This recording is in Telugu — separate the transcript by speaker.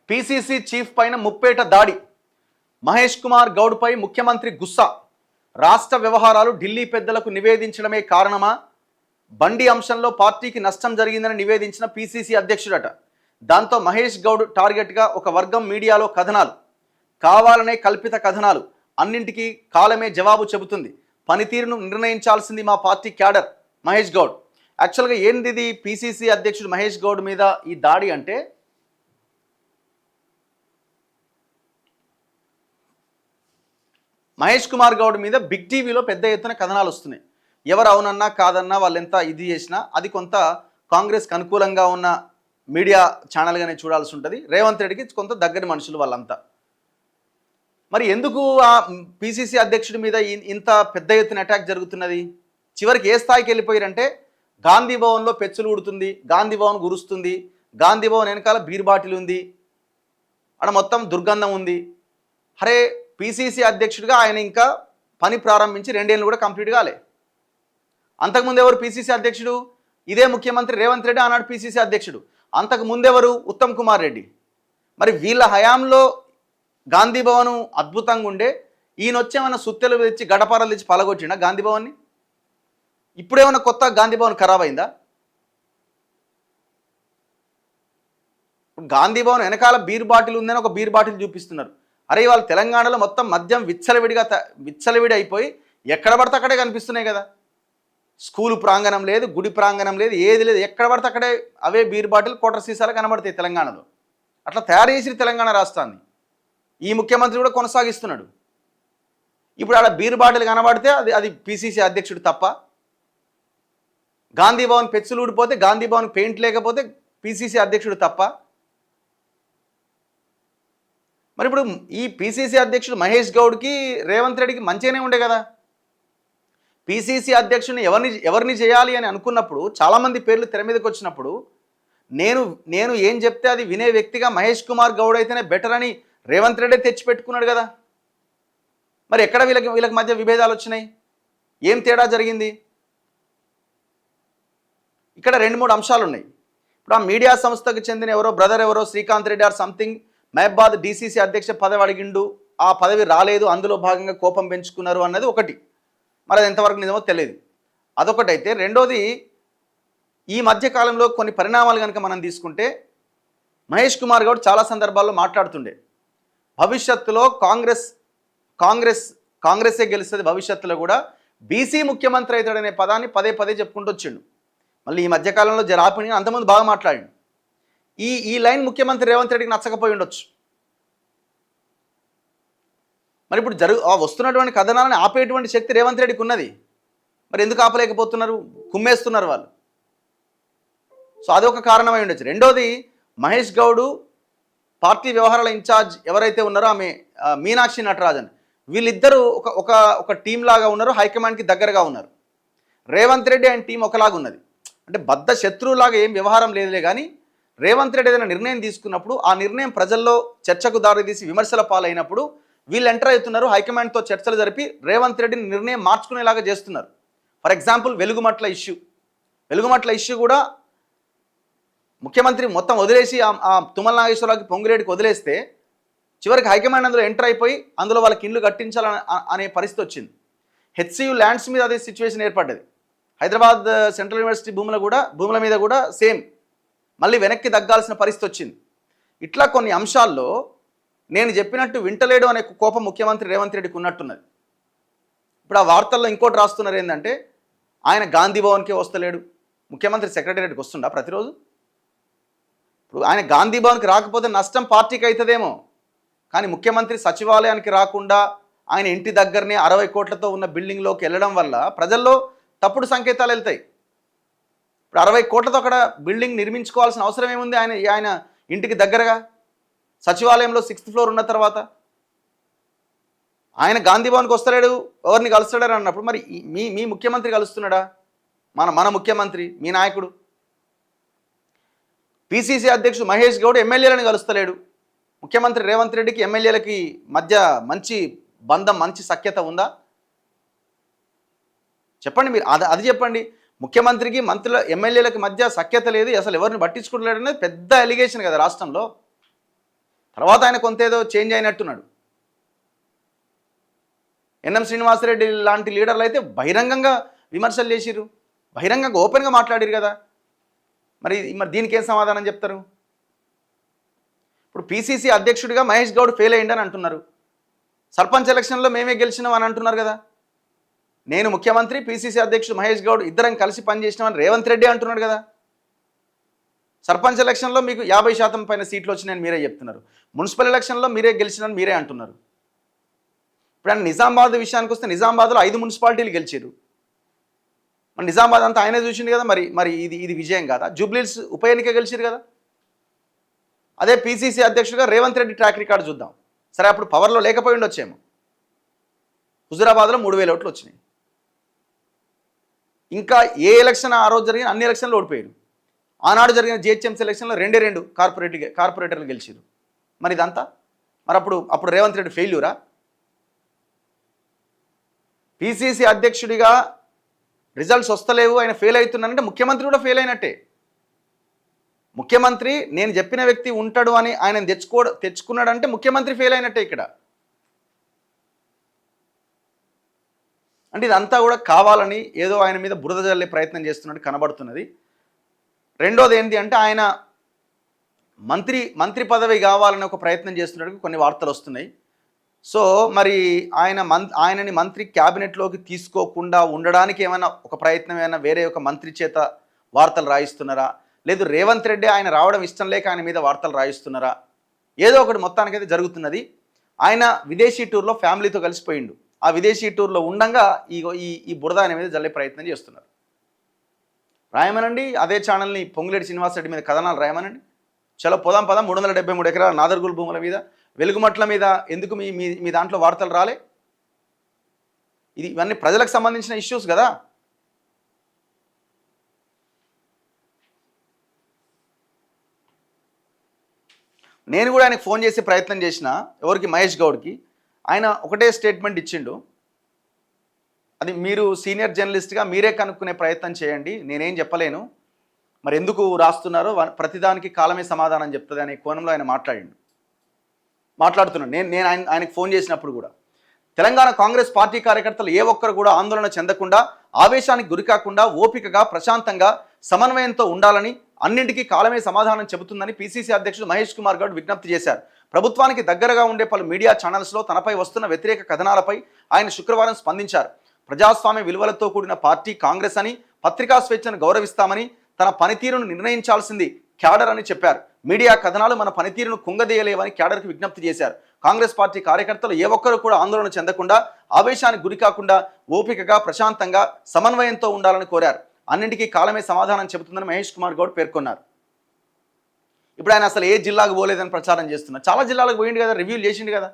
Speaker 1: పీసీసీ చీఫ్ పైన ముప్పేట దాడి. మహేష్ కుమార్ గౌడ్ పై ముఖ్యమంత్రి గుస్సా. రాష్ట్ర వ్యవహారాలు ఢిల్లీ పెద్దలకు నివేదించడమే కారణమా? బండి అంశంలో పార్టీకి నష్టం జరిగిందని నివేదించిన పీసీసీ అధ్యక్షుడట. దాంతో మహేష్ గౌడ్ టార్గెట్గా ఒక వర్గం మీడియాలో కథనాలు, కావాలనే కల్పిత కథనాలు. అన్నింటికీ కాలమే జవాబు చెబుతుంది. పనితీరును నిర్ణయించాల్సింది మా పార్టీ క్యాడర్. మహేష్ గౌడ్ యాక్చువల్గా ఏంది ఇది? పీసీసీ అధ్యక్షుడు మహేష్ గౌడ్ మీద ఈ దాడి అంటే మహేష్ కుమార్ గౌడ్ మీద బిగ్ టీవీలో పెద్ద ఎత్తున కథనాలు వస్తున్నాయి. ఎవరు అవునన్నా కాదన్నా వాళ్ళు ఎంత ఇది చేసినా అది కొంత కాంగ్రెస్కి అనుకూలంగా ఉన్న మీడియా ఛానల్గానే చూడాల్సి ఉంటుంది. రేవంత్ రెడ్డికి కొంత దగ్గర మనుషులు వాళ్ళంతా. మరి ఎందుకు ఆ పీసీసీ అధ్యక్షుడి మీద ఇంత పెద్ద ఎత్తున అటాక్ జరుగుతున్నది? చివరికి ఏ స్థాయికి వెళ్ళిపోయారంటే గాంధీ భవన్లో పెచ్చులు ఉడుతుంది, గాంధీ భవన్ గురుస్తుంది, గాంధీ భవన్ వెనకాల బీర్ బాటిల్ ఉంది, అక్కడ మొత్తం దుర్గంధం ఉంది. అరే పీసీసీ అధ్యక్షుడిగా ఆయన ఇంకా పని ప్రారంభించి 2 ఏళ్ళు కూడా కంప్లీట్ కాలే. అంతకుముందు ఎవరు పీసీసీ అధ్యక్షుడు? ఇదే ముఖ్యమంత్రి రేవంత్ రెడ్డి ఆనాడు పీసీసీ అధ్యక్షుడు. అంతకు ముందెవరు? ఉత్తమ్ కుమార్ రెడ్డి. మరి వీళ్ళ హయాంలో గాంధీ భవన్ అద్భుతంగా ఉండే, ఈయన వచ్చేమన్నా సుత్తెలు తెచ్చి గడపారాలు తెచ్చి పలగొట్టిండా గాంధీ భవన్ని? ఇప్పుడేమన్నా కొత్త గాంధీ భవన్ ఖరాబ్ అయిందా? గాంధీ భవన్ వెనకాల బీర్ బాటిల్ ఉందని ఒక బీర్ బాటిల్ చూపిస్తున్నారు. అరే వాళ్ళు తెలంగాణలో మొత్తం మద్యం విచ్చలవిడి అయిపోయి ఎక్కడ పడితే అక్కడే కనిపిస్తున్నాయి కదా. స్కూలు ప్రాంగణం లేదు, గుడి ప్రాంగణం లేదు, ఏది లేదు, ఎక్కడ పడితే అక్కడే అవే బీర్ బాటిల్ కోటర్ సీసాలు కనబడతాయి తెలంగాణలో. అట్లా తయారు చేసి తెలంగాణ రాష్ట్రాన్ని ఈ ముఖ్యమంత్రి కూడా కొనసాగిస్తున్నాడు. ఇప్పుడు ఆడ బీర్ బాటిల్ కనబడితే అది పీసీసీ అధ్యక్షుడు తప్ప? గాంధీ భవన్ పెచ్చులు ఊడిపోతే, గాంధీ భవన్ పెయింట్ లేకపోతే పీసీసీ అధ్యక్షుడు తప్ప? మరి ఇప్పుడు ఈ పీసీసీ అధ్యక్షుడు మహేష్ గౌడ్కి రేవంత్ రెడ్డికి మంచిగానే ఉండే కదా. పీసీసీ అధ్యక్షుడిని ఎవరిని చేయాలి అని అనుకున్నప్పుడు, చాలామంది పేర్లు తెర మీదకి వచ్చినప్పుడు నేను ఏం చెప్తే అది వినే వ్యక్తిగా మహేష్ కుమార్ గౌడ్ అయితేనే బెటర్ అని రేవంత్ రెడ్డి తెచ్చిపెట్టుకున్నాడు కదా. మరి ఎక్కడ వీళ్ళకి మధ్య విభేదాలు వచ్చినాయి? ఏం తేడా జరిగింది? ఇక్కడ 2-3 అంశాలు ఉన్నాయి. ఇప్పుడు ఆ మీడియా సంస్థకు చెందిన బ్రదర్ ఎవరో శ్రీకాంత్ రెడ్డి ఆర్ సంథింగ్ మహబాద్ డీసీసీ అధ్యక్ష పదవి అడిగిండు, ఆ పదవి రాలేదు, అందులో భాగంగా కోపం పెంచుకున్నారు అన్నది ఒకటి. మరి అది ఎంతవరకు నిజమో తెలియదు. అదొకటైతే, రెండోది ఈ మధ్య కాలంలో కొన్ని పరిణామాలు కనుక మనం తీసుకుంటే మహేష్ కుమార్ గౌడ్ చాలా సందర్భాల్లో మాట్లాడుతుండే భవిష్యత్తులో కాంగ్రెసే గెలుస్తుంది, భవిష్యత్తులో కూడా బీసీ ముఖ్యమంత్రి అవుతాడనే పదాన్ని పదే చెప్పుకుంటూ వచ్చిండు. మళ్ళీ ఈ మధ్యకాలంలో జరాపిని అంతకుముందు బాగా మాట్లాడిండు. ఈ లైన్ ముఖ్యమంత్రి రేవంత్ రెడ్డికి నచ్చకపోయి ఉండొచ్చు. మరి ఇప్పుడు వస్తున్నటువంటి కథనాలను ఆపేటువంటి శక్తి రేవంత్ రెడ్డికి ఉన్నది. మరి ఎందుకు ఆపలేకపోతున్నారు? కుమ్మేస్తున్నారు వాళ్ళు. సో అదొక కారణమై ఉండొచ్చు. రెండోది, మహేష్ గౌడ్ పార్టీ వ్యవహారాల ఇన్ఛార్జ్ ఎవరైతే ఉన్నారో ఆమె మీనాక్షి నటరాజన్, వీళ్ళిద్దరూ ఒక టీం లాగా ఉన్నారు, హైకమాండ్కి దగ్గరగా ఉన్నారు. రేవంత్ రెడ్డి ఆయన టీం ఒకలాగా ఉన్నది. అంటే బద్ధ శత్రువులాగా ఏం వ్యవహారం లేదులే, కానీ రేవంత్ రెడ్డి ఏదైనా నిర్ణయం తీసుకున్నప్పుడు ఆ నిర్ణయం ప్రజల్లో చర్చకు దారితీసి విమర్శల పాలైనప్పుడు వీళ్ళు ఎంటర్ అవుతున్నారు, హైకమాండ్తో చర్చలు జరిపి రేవంత్ రెడ్డిని నిర్ణయం మార్చుకునేలాగా చేస్తున్నారు. ఫర్ ఎగ్జాంపుల్ వెలుగుమట్ల ఇష్యూ కూడా ముఖ్యమంత్రి మొత్తం వదిలేసి ఆ తుమ్మల నాగేశ్వరరావుకి పొంగిరెడ్డికి వదిలేస్తే చివరికి హైకమాండ్ అందులో ఎంటర్ అయిపోయి అందులో వాళ్ళకి ఇల్లు కట్టించాలని అనే పరిస్థితి వచ్చింది. హెచ్సియు ల్యాండ్స్ మీద అదే సిచ్యువేషన్ ఏర్పడ్డది. హైదరాబాద్ సెంట్రల్ యూనివర్సిటీ భూముల మీద కూడా సేమ్, మళ్ళీ వెనక్కి తగ్గాల్సిన పరిస్థితి వచ్చింది. ఇట్లా కొన్ని అంశాల్లో నేను చెప్పినట్టు వింటలేడు అనే కోపం ముఖ్యమంత్రి రేవంత్ రెడ్డికి ఉన్నట్టున్నది. ఇప్పుడు ఆ వార్తల్లో ఇంకోటి రాస్తున్నారు ఏంటంటే, ఆయన గాంధీ భవన్కే వస్తలేడు, ముఖ్యమంత్రి సెక్రటేరియట్కి వస్తుండా ప్రతిరోజు? ఇప్పుడు ఆయన గాంధీ భవన్కి రాకపోతే నష్టం పార్టీకి అవుతుందేమో, కానీ ముఖ్యమంత్రి సచివాలయానికి రాకుండా ఆయన ఇంటి దగ్గరనే 60 కోట్లతో ఉన్న బిల్డింగ్లోకి వెళ్ళడం వల్ల ప్రజల్లో తప్పుడు సంకేతాలు వెళ్తాయి. ఇప్పుడు 60 కోట్లతో అక్కడ బిల్డింగ్ నిర్మించుకోవాల్సిన అవసరం ఏముంది? ఆయన ఇంటికి దగ్గరగా సచివాలయంలో 6th ఫ్లోర్ ఉన్న తర్వాత ఆయన గాంధీ భవన్కి వస్తలేడు, ఎవరిని కలుస్తాడని అన్నప్పుడు మరి మీ ముఖ్యమంత్రి కలుస్తున్నాడా? మన ముఖ్యమంత్రి, మీ నాయకుడు పీసీసీ అధ్యక్షుడు మహేష్ గౌడ్ ఎమ్మెల్యేలను కలుస్తలేడు. ముఖ్యమంత్రి రేవంత్ రెడ్డికి ఎమ్మెల్యేలకి మధ్య మంచి బంధం, మంచి సఖ్యత ఉందా? చెప్పండి మీరు, అది చెప్పండి. ముఖ్యమంత్రికి మంత్రుల ఎమ్మెల్యేలకు మధ్య సఖ్యత లేదు, అసలు ఎవరిని పట్టించుకోవట్లేదు అనేది పెద్ద అలిగేషన్ కదా రాష్ట్రంలో. తర్వాత ఆయన కొంత ఏదో చేంజ్ అయినట్టున్నాడు. ఎన్ఎం శ్రీనివాసరెడ్డి లాంటి లీడర్లు అయితే బహిరంగంగా విమర్శలు చేసిర్రు, బహిరంగంగా ఓపెన్గా మాట్లాడిరు కదా. మరి మరి దీనికి ఏం సమాధానం చెప్తారు? ఇప్పుడు పిసిసి అధ్యక్షుడిగా మహేష్ గౌడ్ ఫెయిల్ అయ్యిండని అంటున్నారు. సర్పంచ్ ఎలక్షన్లో మేమే గెలిచినాం అని అంటున్నారు కదా. నేను ముఖ్యమంత్రి, పిసిసి అధ్యక్షుడు మహేష్ గౌడ్ ఇద్దరం కలిసి పనిచేసినామని రేవంత్ రెడ్డి అంటున్నాడు కదా. సర్పంచ్ ఎలక్షన్లో మీకు 50% పైన సీట్లు వచ్చినాయని మీరే చెప్తున్నారు. మున్సిపల్ ఎలక్షన్లో మీరే గెలిచినని మీరే అంటున్నారు. ఇప్పుడు ఆయన నిజామాబాద్ విషయానికి వస్తే నిజామాబాద్లో 5 మున్సిపాలిటీలు గెలిచారు. మరి నిజామాబాద్ అంతా ఆయనే చూసిండు కదా. మరి మరి ఇది విజయం కాదా? జూబ్లీహిల్స్ ఉప ఎన్నిక గెలిచారు కదా. అదే పిసిసి అధ్యక్షుడిగా రేవంత్ రెడ్డి ట్రాక్ రికార్డు చూద్దాం. సరే, అప్పుడు పవర్లో లేకపోయి ఉండొచ్చేమో. హుజురాబాద్లో 3000 ఓట్లు వచ్చినాయి. ఇంకా ఏ ఎలక్షన్ ఆ రోజు జరిగిన అన్ని ఎలక్షన్లు ఓడిపోయారు. ఆనాడు జరిగిన జిహెచ్ఎంసీ ఎలక్షన్లో 2 కార్పొరేటర్లు గెలిచారు. మరి ఇదంతా మరి అప్పుడు రేవంత్ రెడ్డి ఫెయిల్యూరా? పిసిసి అధ్యక్షుడిగా రిజల్ట్స్ వస్తలేవు, ఆయన ఫెయిల్ అవుతున్నానంటే ముఖ్యమంత్రి కూడా ఫెయిల్ అయినట్టే. ముఖ్యమంత్రి నేను చెప్పిన వ్యక్తి ఉంటాడు అని ఆయన తెచ్చుకున్నాడంటే ముఖ్యమంత్రి ఫెయిల్ అయినట్టే ఇక్కడ. అంటే ఇదంతా కూడా కావాలని ఏదో ఆయన మీద బురద జల్లే ప్రయత్నం చేస్తున్నట్టు కనబడుతున్నది. రెండోది ఏంటి అంటే ఆయన మంత్రి పదవి కావాలని ఒక ప్రయత్నం చేస్తున్నట్టు కొన్ని వార్తలు వస్తున్నాయి. సో మరి ఆయనని మంత్రి క్యాబినెట్లోకి తీసుకోకుండా ఉండడానికి ఏమైనా ఒక ప్రయత్నం, ఏమైనా వేరే ఒక మంత్రి చేత వార్తలు రాయిస్తున్నారా, లేదు రేవంత్ రెడ్డి ఆయన రావడం ఇష్టం లేక ఆయన మీద వార్తలు రాయిస్తున్నారా? ఏదో ఒకటి మొత్తానికైతే జరుగుతున్నది. ఆయన విదేశీ టూర్లో ఫ్యామిలీతో కలిసిపోయిండు. ఆ విదేశీ టూర్లో ఉండంగా ఈ బురద ఆయన మీద జల్లే ప్రయత్నం చేస్తున్నారు. రాయమనండి, అదే ఛానల్ని పొంగులేటి శ్రీనివాసరెడ్డి మీద కథనాలు రాయమనండి. చలో పోదాం 373 ఎకరాల నాదర్గుల్ భూముల మీద, వెలుగుమట్ల మీద ఎందుకు మీ దాంట్లో వార్తలు రాలే? ఇవన్నీ ప్రజలకు సంబంధించిన ఇష్యూస్ కదా. నేను కూడా ఆయనకు ఫోన్ చేసి ప్రయత్నం చేసిన, ఎవరికి, మహేష్ గౌడ్కి. ఆయన ఒకటే స్టేట్మెంట్ ఇచ్చిండు, అది మీరు సీనియర్ జర్నలిస్ట్గా మీరే కనుక్కునే ప్రయత్నం చేయండి, నేనేం చెప్పలేను, మరి ఎందుకు రాస్తున్నారో ప్రతిదానికి కాలమే సమాధానం చెప్తుంది అనే కోణంలో ఆయన మాట్లాడుతున్నాను. నేను ఆయనకు ఫోన్ చేసినప్పుడు కూడా తెలంగాణ కాంగ్రెస్ పార్టీ కార్యకర్తలు ఏ ఒక్కరు కూడా ఆందోళన చెందకుండా, ఆవేశానికి గురికాకుండా, ఓపికగా, ప్రశాంతంగా, సమన్వయంతో ఉండాలని, అన్నింటికీ కాలమే సమాధానం చెబుతుందని పిసిసి అధ్యక్షుడు మహేష్ కుమార్ గౌడ్ విజ్ఞప్తి చేశారు. ప్రభుత్వానికి దగ్గరగా ఉండే పలు మీడియా ఛానల్స్లో తనపై వస్తున్న వ్యతిరేక కథనాలపై ఆయన శుక్రవారం స్పందించారు. ప్రజాస్వామ్య విలువలతో కూడిన పార్టీ కాంగ్రెస్ అని, పత్రికా స్వేచ్ఛను గౌరవిస్తామని, తన పనితీరును నిర్ణయించాల్సింది క్యాడర్ అని చెప్పారు. మీడియా కథనాలు మన పనితీరును కుంగదీయలేవని క్యాడర్కి విజ్ఞప్తి చేశారు. కాంగ్రెస్ పార్టీ కార్యకర్తలు ఏ ఒక్కరు కూడా ఆందోళన చెందకుండా, ఆవేశానికి గురికాకుండా, ఓపికగా, ప్రశాంతంగా, సమన్వయంతో ఉండాలని కోరారు. అన్నింటికీ కాలమే సమాధానం చెబుతుందని మహేష్ కుమార్ గౌడ్ పేర్కొన్నారు. ఇప్పుడు ఆయన అసలు ఏ జిల్లాకు పోలేదని ప్రచారం చేస్తున్నారు. చాలా జిల్లాలకు పోయిండు కదా, రివ్యూలు చేసిండు కదా.